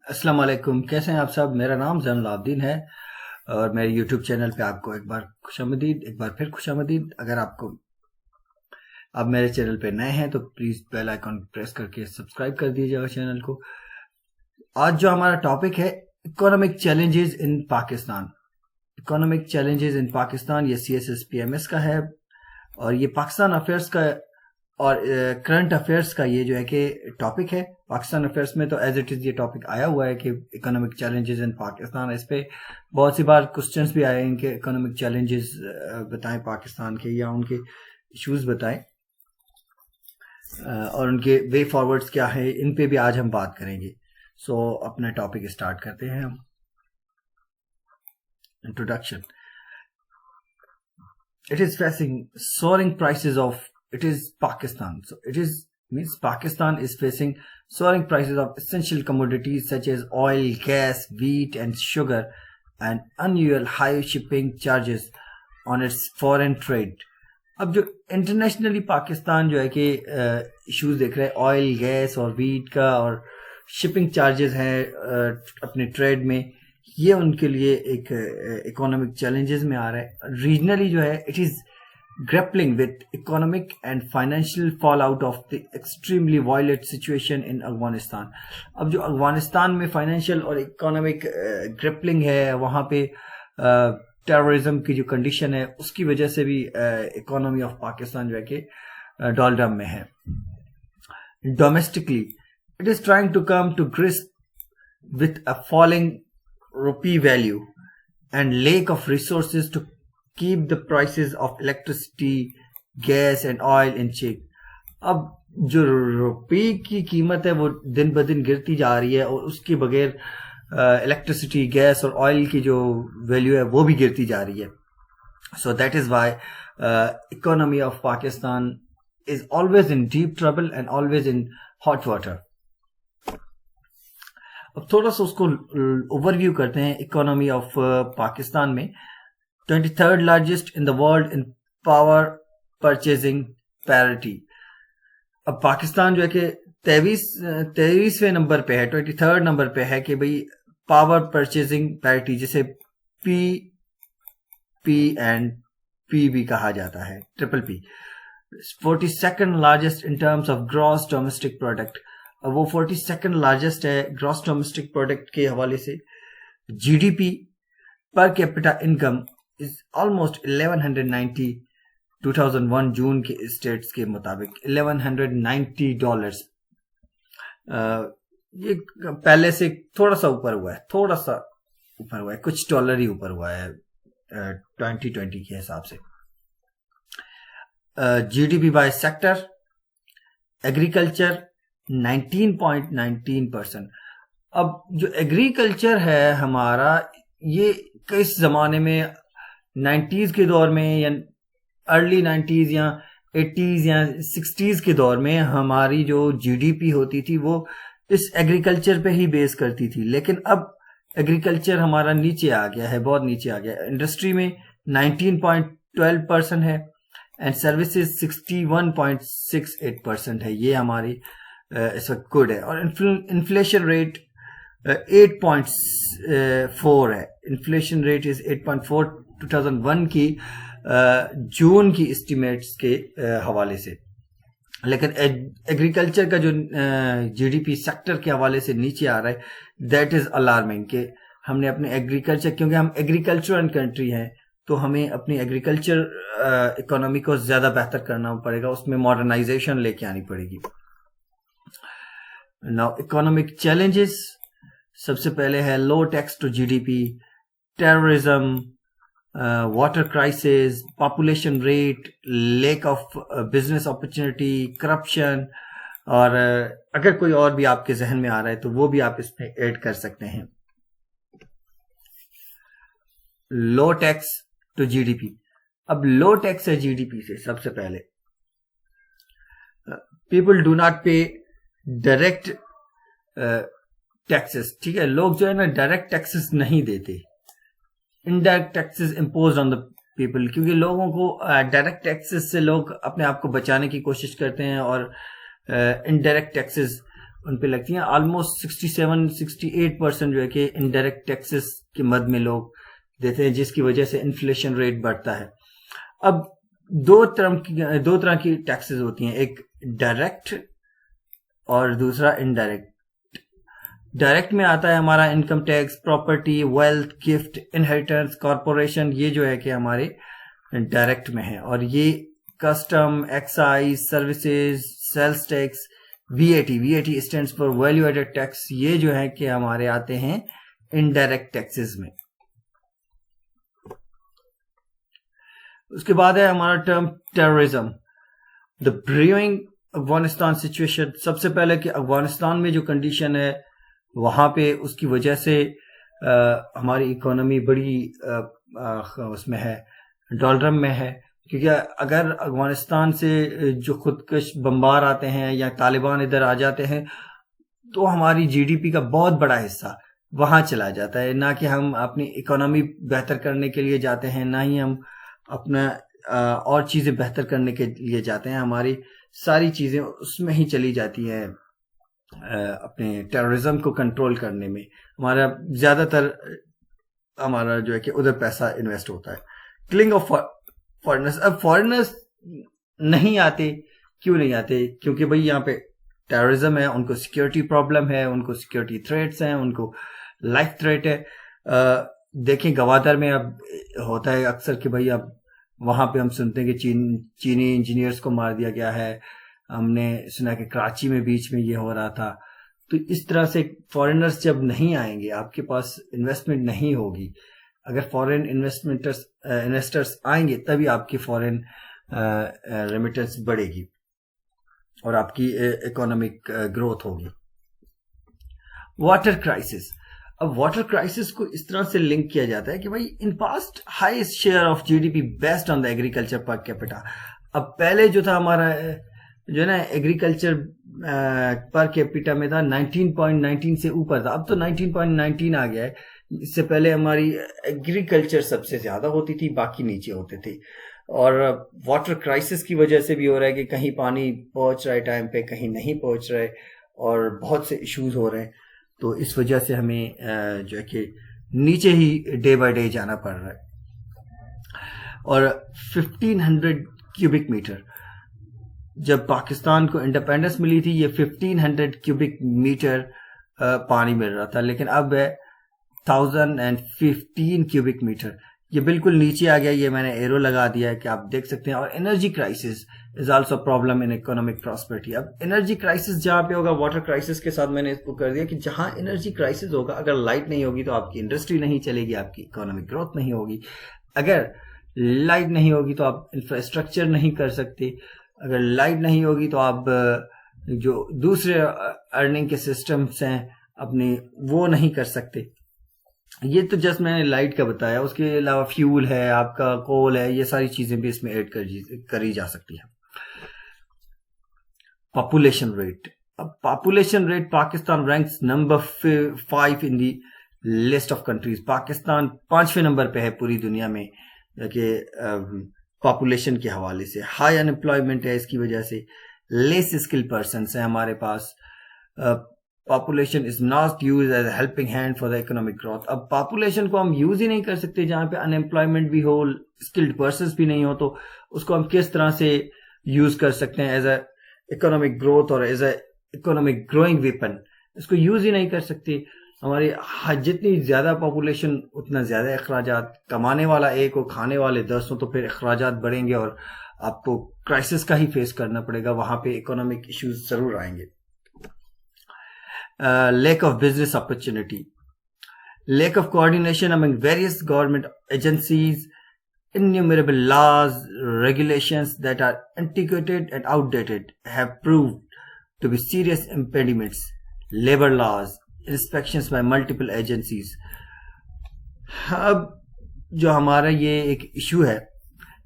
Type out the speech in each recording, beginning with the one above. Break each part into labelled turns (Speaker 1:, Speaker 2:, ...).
Speaker 1: अस्सलाम वालेकुम। कैसे हैं आप सब? मेरा नाम ज़ैनुल आबदीन है और मेरे यूट्यूब चैनल पे आपको एक बार खुशामदीद, एक बार फिर खुशामदीद। अगर आप मेरे चैनल पे नए हैं तो प्लीज़ बेल आइकॉन प्रेस करके सब्सक्राइब कर दीजिएगा चैनल को। आज जो हमारा टॉपिक है, economic challenges in Pakistan. Economic challenges in Pakistan, ये CSSPMS का है और ये पाकिस्तान अफेयर्स का और करंट अफेयर्स का ये जो है कि टॉपिक है। पाकिस्तान अफेयर्स में तो एज इट इज़ ये टॉपिक आया हुआ है कि इकोनॉमिक चैलेंजेस इन पाकिस्तान। इस पे बहुत सी बार क्वेश्चंस भी आए हैं कि इकोनॉमिक चैलेंजेस बताएं पाकिस्तान के, या उनके इश्यूज बताएं और उनके वे फॉरवर्ड्स क्या है, इन पे भी आज हम बात करेंगे। सो अपना टॉपिक स्टार्ट करते हैं हम। Introduction. It is facing soaring prices of, it is Pakistan. So it is means Pakistan is facing soaring prices of essential commodities such as oil, gas, wheat and sugar, and unusual high shipping charges on its foreign trade. अब जो internationally Pakistan जो है कि issues देख रहे हैं oil, gas और wheat का, और शिपिंग चार्जेस हैं अपने ट्रेड में, ये उनके लिए एक इकोनॉमिक चैलेंजेस में आ रहा है। रीजनली जो है it is grappling with economic and financial fall out of the extremely violent situation in Afghanistan. अब जो अफगानिस्तान में फाइनेंशियल और इकोनॉमिक ग्रेपलिंग है, वहाँ पे टेररिज्म की जो कंडीशन है उसकी वजह से भी इकोनॉमी ऑफ पाकिस्तान जो है कि डॉलरम में है। Domestically it is trying to come to grip with a falling rupee value and lack of resources to keep the prices of electricity, gas and oil in check. अब जो रुपये की कीमत है वो दिन ब दिन गिरती जा रही है और उसके बगैर इलेक्ट्रिसिटी, गैस और ऑयल की जो वैल्यू है वो भी गिरती जा रही है। So that is why economy of Pakistan is always in deep trouble and always in hot water. अब थोड़ा सा उसको ओवरव्यू करते हैं। इकोनॉमी ऑफ पाकिस्तान में 23rd largest in the world in power purchasing parity. अब पाकिस्तान जो है कि 23वें नंबर पे है, 23rd नंबर पे है कि भाई पावर परचेजिंग पैरिटी, जिसे P एंड P भी कहा जाता है, triple P। 42nd largest in terms of gross domestic product. अब वो 42nd लार्जेस्ट है ग्रॉस डोमेस्टिक प्रोडक्ट के हवाले से। GDP per capita income is almost 1190, 2001 जून के स्टेट्स के मुताबिक $1190। ये पहले से थोड़ा सा ऊपर हुआ है, कुछ डॉलर ही ऊपर हुआ है 2020 के हिसाब से। GDP by sector, agriculture 19.19%। अब जो एग्रीकल्चर है हमारा, ये किस ज़माने में 90s के दौर में या अर्ली 90s या 80s या 60s के दौर में हमारी जो GDP होती थी वो इस एग्रीकल्चर पे ही बेस करती थी, लेकिन अब एग्रीकल्चर हमारा नीचे आ गया है, बहुत नीचे आ गया है। इंडस्ट्री में 19.12% है एंड सर्विसेज 61.68% है। ये हमारी इस वक्त गुड है। और इन्फ्लेशन रेट 8.4 है। इन्फ्लेशन रेट इज 8.4 2001 की जून की एस्टिमेट्स के हवाले से। लेकिन एग्रीकल्चर का जो GDP सेक्टर के हवाले से नीचे आ रहा है, दैट इज अलार्मिंग कि हमने अपने एग्रीकल्चर, क्योंकि हम एग्रीकल्चरल कंट्री हैं, तो हमें अपनी एग्रीकल्चर इकोनॉमी को ज़्यादा बेहतर करना पड़ेगा, उसमें मॉडर्नाइजेशन लेके आनी पड़ेगी। नाउ इकोनॉमिक चैलेंजेस, सबसे पहले है low tax to GDP, terrorism, water crisis, population rate, lack of business opportunity, corruption, और अगर कोई और भी आपके जहन में आ रहा है तो वो भी आप इसमें ऐड कर सकते हैं। लो टैक्स टू GDP। अब लो टैक्स है GDP से। सबसे पहले पीपल डू नॉट पे डायरेक्ट टैक्सेस। ठीक है, लोग जो है ना डायरेक्ट टैक्सेस नहीं देते, indirect taxes impose on the people, क्योंकि लोगों को डायरेक्ट टैक्सेस से लोग अपने आप को बचाने की कोशिश करते हैं और इनडायरेक्ट टैक्सेस उन पे लगती हैं। ऑलमोस्ट 67-68% जो है कि इनडायरेक्ट टैक्सेस के मद में लोग देते हैं, जिसकी वजह से इन्फ्लेशन रेट बढ़ता है। अब दो तरह की टैक्सेस होती हैं, एक डायरेक्ट और दूसरा इनडायरेक्ट। डायरेक्ट में आता है हमारा income tax, property, wealth, gift, inheritance, corporation, ये जो है कि हमारे डायरेक्ट में है। और ये custom, excise, services, sales tax, VAT stands for value added tax, ये जो है कि हमारे आते हैं इनडायरेक्ट टैक्सेस में। उसके बाद है हमारा term terrorism, the brewing Afghanistan situation. सबसे पहले कि अफगानिस्तान में जो कंडीशन है वहां पे उसकी वजह से हमारी इकोनॉमी बड़ी उसमें है, डॉलरम में है। क्योंकि अगर अफगानिस्तान से जो खुदकश बमबार आते हैं या तालिबान इधर आ जाते हैं तो हमारी जीडीपी का बहुत बड़ा हिस्सा वहां चला जाता है। ना कि हम अपनी इकोनॉमी बेहतर करने के लिए जाते हैं, ना ही हम अपना और चीजें बेहतर करने के लिए जाते हैं। हमारी सारी चीजें उसमें ही चली जाती हैं, अपने टेररिज्म को कंट्रोल करने में हमारा ज्यादातर हमारा जो है कि उधर पैसा इन्वेस्ट होता है। किलिंग ऑफ फॉरेनर्स, अब फॉरेनर्स नहीं आते, क्यों नहीं आते? क्योंकि भाई यहाँ पे टेररिज्म है, उनको सिक्योरिटी प्रॉब्लम है, उनको सिक्योरिटी थ्रेट्स हैं, उनको लाइफ थ्रेट है। देखें गवादर में अब होता है अक्सर कि भाई अब वहां पे हम सुनते हैं कि चीनी इंजीनियर्स को मार दिया गया है। हमने सुना कि कराची में बीच में ये हो रहा था। तो इस तरह से फॉरेनर्स जब नहीं आएंगे, आपके पास इन्वेस्टमेंट नहीं होगी। अगर फॉरेन इन्वेस्टर्स आएंगे तभी आपकी फॉरेन रेमिटेंस बढ़ेगी और आपकी इकोनॉमिक ग्रोथ होगी। वाटर क्राइसिस, अब वाटर क्राइसिस को इस तरह से लिंक किया जाता है कि भाई in past highest share of GDP based on the agriculture per capita. अब पहले जो था हमारा जो है ना एग्रीकल्चर पर कैपिटा में था 19.19 से ऊपर था, अब तो 19.19 आ गया है। इससे पहले हमारी एग्रीकल्चर सबसे ज्यादा होती थी, बाकी नीचे होते थे। और वाटर क्राइसिस की वजह से भी हो रहा है कि कहीं पानी पहुंच रहा है टाइम पे, कहीं नहीं पहुंच रहा है और बहुत से इश्यूज हो रहे हैं। तो इस वजह से हमें जो है कि नीचे ही डे बाय डे जाना पड़ रहा है। और 1500 क्यूबिक मीटर, जब पाकिस्तान को इंडिपेंडेंस मिली थी ये 1500 क्यूबिक मीटर पानी मिल रहा था, लेकिन अब है 1015 क्यूबिक मीटर। ये बिल्कुल नीचे आ गया, ये मैंने एरो लगा दिया है कि आप देख सकते हैं। और energy crisis is also problem in economic prosperity. अब एनर्जी क्राइसिस जहां पे होगा, वाटर क्राइसिस के साथ मैंने इसको कर दिया कि जहां एनर्जी क्राइसिस होगा, अगर लाइट नहीं होगी तो आपकी इंडस्ट्री नहीं चलेगी, आपकी इकोनॉमिक ग्रोथ नहीं होगी। अगर लाइट नहीं होगी तो आप इंफ्रास्ट्रक्चर नहीं कर सकते। अगर लाइट नहीं होगी तो आप जो दूसरे अर्निंग के सिस्टम्स हैं अपने, वो नहीं कर सकते। ये तो जस्ट मैंने लाइट का बताया, उसके अलावा फ्यूल है, आपका कोल है, ये सारी चीजें भी इसमें ऐड करी जा सकती है। पॉपुलेशन रेट, अब population rate Pakistan ranks number 5 in the list of countries. Pakistan 5वें नंबर पे है पूरी दुनिया में कि पॉपुलेशन के हवाले से। हाई अनएम्प्लॉयमेंट है इसकी वजह से, लेस स्किल्ड पर्सन्स हैं हमारे पास। Population is not use as helping hand for the economic growth. अब पॉपुलेशन को हम यूज ही नहीं कर सकते जहां पे अनएम्प्लॉयमेंट भी हो, स्किल्ड पर्सन्स भी नहीं हो, तो उसको हम किस तरह से यूज कर सकते हैं एज अ इकोनॉमिक ग्रोथ और as a economic growing weapon? इसको यूज ही नहीं कर सकते। हमारी जितनी ज्यादा पॉपुलेशन उतना ज्यादा अखराजात, कमाने वाला एक और खाने वाले 10 हो तो फिर अखराजात बढ़ेंगे और आपको क्राइसिस का ही फेस करना पड़ेगा। वहां पे इकोनॉमिक इश्यूज जरूर आएंगे। lack of business opportunity, lack of coordination among various government agencies, innumerable laws, regulations that are antiquated and outdated have proved to be serious impediments. Labor laws, inspections by multiple agencies. अब जो हमारा ये एक issue है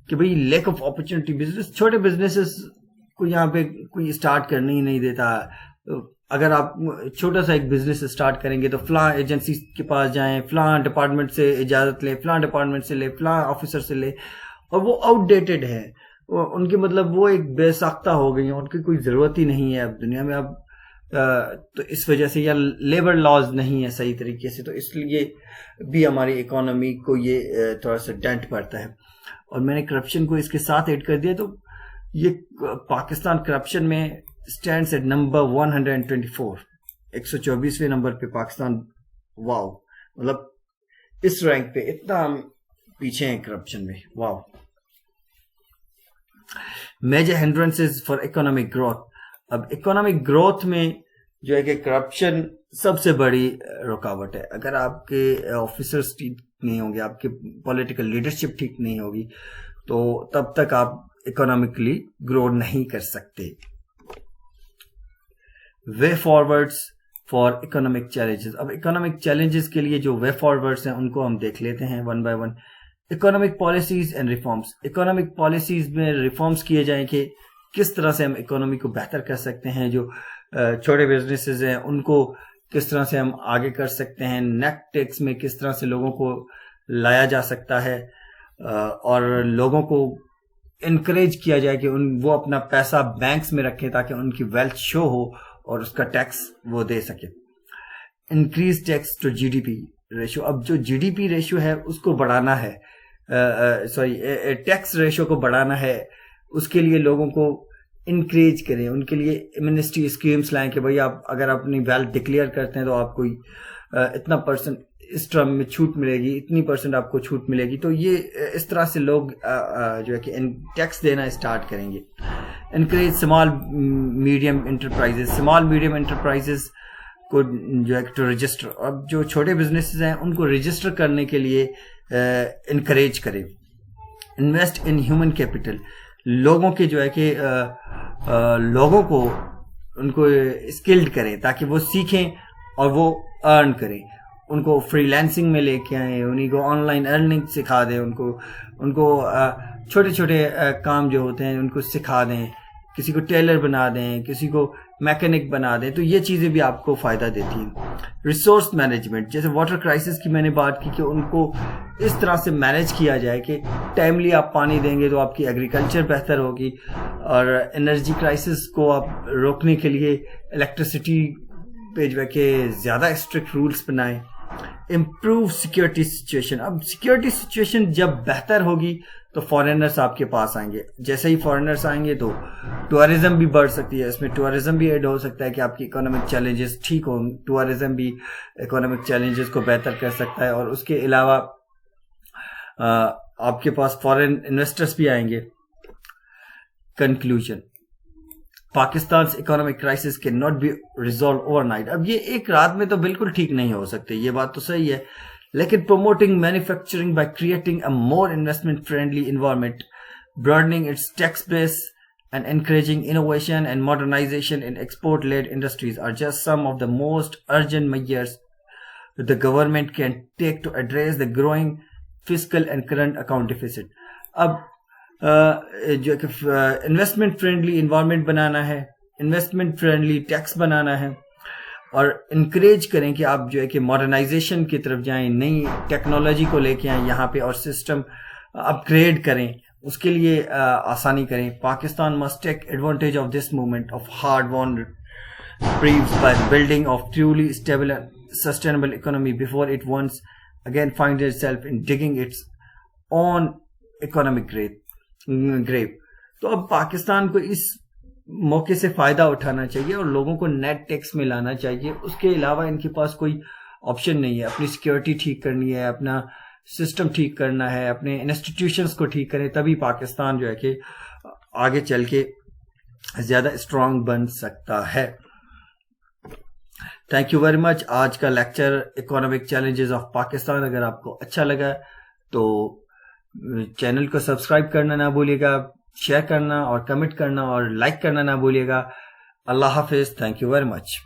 Speaker 1: कि भाई lack of opportunity, business, छोटे businesses को यहाँ पे कोई स्टार्ट करने ही नहीं देता। अगर आप छोटा सा एक बिजनेस स्टार्ट करेंगे तो फलां एजेंसी के पास जाएं, फलां डिपार्टमेंट से इजाजत लें, फलां डिपार्टमेंट से ले, फलां ऑफिसर से ले, और वो आउटडेटेड है। उनकी मतलब वो एक बेसाख्ता हो गई है, उनकी कोई ज़रूरत ही नहीं है अब दुनिया में। अब तो इस वजह से, या लेबर लॉज नहीं है सही तरीके से, तो इसलिए भी हमारी इकोनॉमी को ये थोड़ा सा डेंट पड़ता है। और मैंने करप्शन को इसके साथ ऐड कर दिया, तो ये पाकिस्तान करप्शन में स्टैंड्स एट नंबर 124, 124वें नंबर पे पाकिस्तान। वाओ, मतलब इस रैंक पे इतना हम पीछे हैं करप्शन में। Wow. Major hindrances for economic growth. अब इकोनॉमिक ग्रोथ में जो है कि करप्शन सबसे बड़ी रुकावट है। अगर आपके ऑफिसर्स ठीक नहीं होंगे, आपके पॉलिटिकल लीडरशिप ठीक नहीं होगी, तो तब तक आप इकोनॉमिकली ग्रो नहीं कर सकते। वे फॉरवर्ड्स फॉर इकोनॉमिक चैलेंजेस। अब इकोनॉमिक चैलेंजेस के लिए जो वे फॉरवर्ड्स हैं उनको हम देख लेते हैं one by one. Economic policies and reforms. Economic policies में रिफॉर्म्स किए जाएं कि किस तरह से हम इकोनॉमी को बेहतर कर सकते हैं। जो छोटे बिजनेसेस हैं उनको किस तरह से हम आगे कर सकते हैं। नेट टैक्स में किस तरह से लोगों को लाया जा सकता है और लोगों को इनकरेज किया जाए कि वो अपना पैसा बैंक्स में रखें ताकि उनकी वेल्थ शो हो और उसका टैक्स वो दे सके। Increase tax to GDP ratio. अब जो जीडीपी रेशियो है उसको बढ़ाना है, टैक्स रेशियो को बढ़ाना है। उसके लिए लोगों को इनक्रेज करें, उनके लिए एमनेस्टी स्कीम्स लाएं कि भाई आप अगर अपनी वेल्थ डिक्लेयर करते हैं तो आपको इतना परसेंट इस टर्म में छूट मिलेगी, इतनी परसेंट आपको छूट मिलेगी। तो ये इस तरह से लोग जो है कि टैक्स देना स्टार्ट करेंगे। Increase small medium enterprises. Small medium enterprises को जो है टू रजिस्टर। अब जो छोटे बिजनेसेस हैं उनको रजिस्टर करने के लिए इनकरेज करें। Invest in human capital. लोगों के जो है कि लोगों को उनको स्किल्ड करें ताकि वो सीखें और वो अर्न करें। उनको फ्रीलांसिंग में लेके आए, उन्हीं को ऑनलाइन अर्निंग सिखा दें, उनको छोटे छोटे काम जो होते हैं उनको सिखा दें, किसी को टेलर बना दें, किसी को मैकेनिक बना दें। तो ये चीज़ें भी आपको फ़ायदा देती हैं। रिसोर्स मैनेजमेंट, जैसे वाटर क्राइसिस की मैंने बात की कि उनको इस तरह से मैनेज किया जाए कि टाइमली आप पानी देंगे तो आपकी एग्रीकल्चर बेहतर होगी। और एनर्जी क्राइसिस को आप रोकने के लिए इलेक्ट्रिसिटी पे जो है कि ज़्यादा स्ट्रिक्ट रूल्स बनाएं। Improve security situation. अब सिक्योरिटी सिचुएशन जब बेहतर होगी तो फॉरेनर्स आपके पास आएंगे। जैसे ही फॉरेनर्स आएंगे तो टूरिज्म भी बढ़ सकती है, इसमें टूरिज्म भी ऐड हो सकता है कि आपकी इकोनॉमिक चैलेंजेस ठीक हो। टूरिज्म भी इकोनॉमिक चैलेंजेस को बेहतर कर सकता है और उसके अलावा आपके पास फॉरेन इन्वेस्टर्स भी आएंगे। Conclusion, Pakistan economic crisis can not be resolve overnight. अब ये एक रात में तो बिल्कुल ठीक नहीं हो सकते, ये बात तो सही है, लेकिन promoting manufacturing by creating a more investment friendly environment, broadening its tax base and encouraging innovation and modernization in export-led industries are just some of the most urgent measures the government can take to address the growing fiscal and current account deficit. अब जो कि investment friendly environment बनाना है, investment friendly tax बनाना है और encourage करें कि आप जो है कि मॉडर्नाइजेशन की तरफ जाएं, नई टेक्नोलॉजी को लेके आएं यहाँ पे और सिस्टम अपग्रेड करें, उसके लिए आसानी करें। Pakistan must take advantage of this movement of hard won reprieve by building of truly stable and sustainable economy before it once again finds itself in digging its own economic grave. तो अब पाकिस्तान को इस मौके से फायदा उठाना चाहिए और लोगों को नेट टैक्स में लाना चाहिए। उसके अलावा इनके पास कोई ऑप्शन नहीं है। अपनी सिक्योरिटी ठीक करनी है, अपना सिस्टम ठीक करना है, अपने इंस्टीट्यूशंस को ठीक करें, तभी पाकिस्तान जो है कि आगे चल के ज़्यादा स्ट्रांग बन सकता है। Thank you very much. आज का lecture economic challenges of Pakistan अगर आपको अच्छा लगा तो चैनल को सब्सक्राइब करना ना भूलिएगा, शेयर करना और कमेंट करना और लाइक करना ना भूलिएगा। अल्लाह हाफिज। Thank you very much.